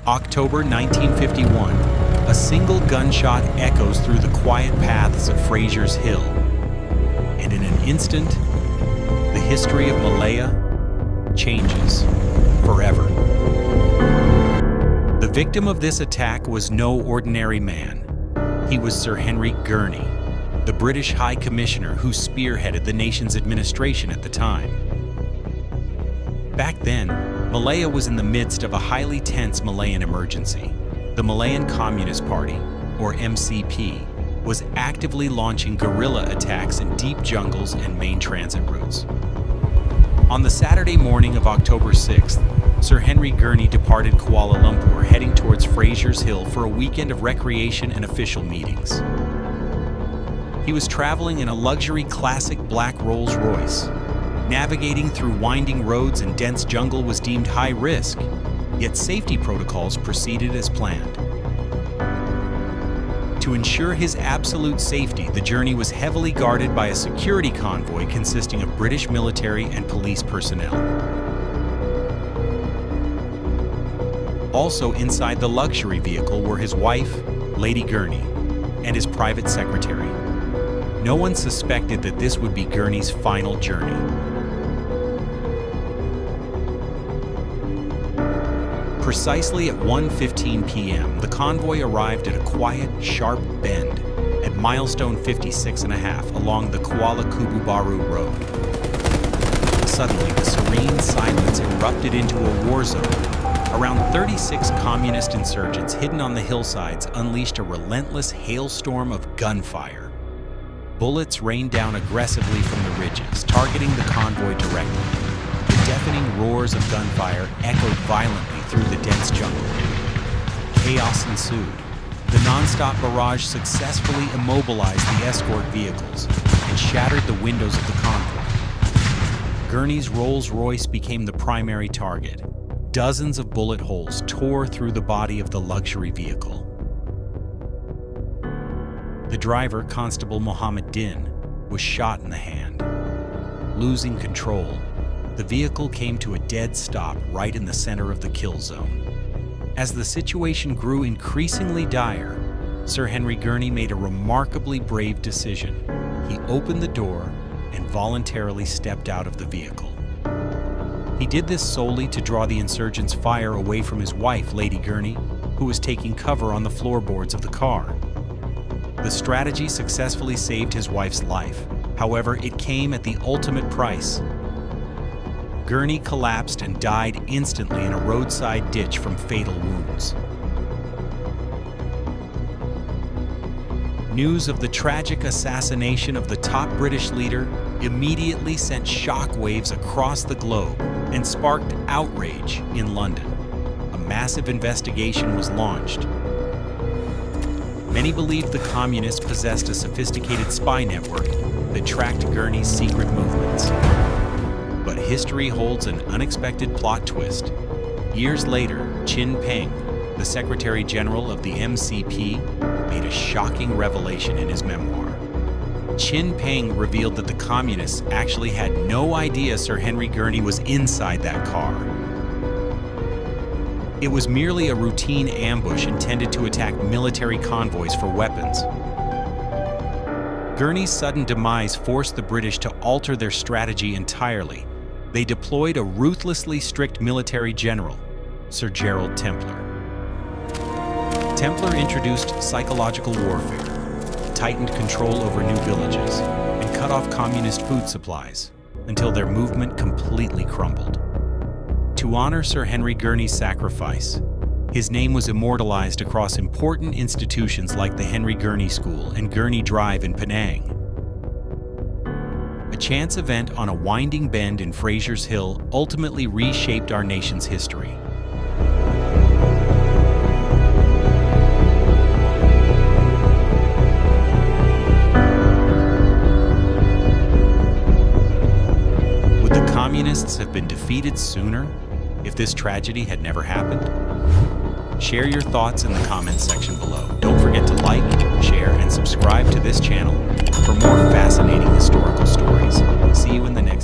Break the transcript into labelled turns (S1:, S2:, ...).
S1: October 1951, a single gunshot echoes through the quiet paths of Fraser's Hill. And in an instant, the history of Malaya changes forever. The victim of this attack was no ordinary man. He was Sir Henry Gurney, the British High Commissioner who spearheaded the nation's administration at the time. Back then, Malaya was in the midst of a highly tense Malayan emergency. The Malayan Communist Party, or MCP, was actively launching guerrilla attacks in deep jungles and main transit routes. On the Saturday morning of October 6th, Sir Henry Gurney departed Kuala Lumpur, heading towards Fraser's Hill for a weekend of recreation and official meetings. He was traveling in a luxury classic black Rolls-Royce. Navigating through winding roads and dense jungle was deemed high risk, yet safety protocols proceeded as planned. To ensure his absolute safety, the journey was heavily guarded by a security convoy consisting of British military and police personnel. Also inside the luxury vehicle were his wife, Lady Gurney, and his private secretary. No one suspected that this would be Gurney's final journey. Precisely at 1:15 p.m., the convoy arrived at a quiet, sharp bend at Milestone 56.5 along the Kuala Kubu Baru Road. Suddenly, the serene silence erupted into a war zone. Around 36 communist insurgents hidden on the hillsides unleashed a relentless hailstorm of gunfire. Bullets rained down aggressively from the ridges, targeting the convoy directly. The deafening roars of gunfire echoed violently through the dense jungle. Chaos ensued. The non-stop barrage successfully immobilized the escort vehicles and shattered the windows of the convoy. Gurney's Rolls-Royce became the primary target. Dozens of bullet holes tore through the body of the luxury vehicle. The driver, Constable Mohammed Din, was shot in the hand. Losing control, the vehicle came to a dead stop right in the center of the kill zone. As the situation grew increasingly dire, Sir Henry Gurney made a remarkably brave decision. He opened the door and voluntarily stepped out of the vehicle. He did this solely to draw the insurgents' fire away from his wife, Lady Gurney, who was taking cover on the floorboards of the car. The strategy successfully saved his wife's life. However, it came at the ultimate price. Gurney collapsed and died instantly in a roadside ditch from fatal wounds. News of the tragic assassination of the top British leader immediately sent shockwaves across the globe and sparked outrage in London. A massive investigation was launched. Many believed the communists possessed a sophisticated spy network that tracked Gurney's secret movements. But history holds an unexpected plot twist. Years later, Chin Peng, the Secretary General of the MCP, made a shocking revelation in his memoir. Chin Peng revealed that the communists actually had no idea Sir Henry Gurney was inside that car. It was merely a routine ambush intended to attack military convoys for weapons. Gurney's sudden demise forced the British to alter their strategy entirely. They deployed a ruthlessly strict military general, Sir Gerald Templer. Templer introduced psychological warfare, tightened control over new villages, and cut off communist food supplies until their movement completely crumbled. To honor Sir Henry Gurney's sacrifice, his name was immortalized across important institutions like the Henry Gurney School and Gurney Drive in Penang. A chance event on a winding bend in Fraser's Hill ultimately reshaped our nation's history. Would the communists have been defeated sooner if this tragedy had never happened? Share your thoughts in the comments section below. Don't forget to like, share, and subscribe to this channel for more fascinating historical stories. See you in the next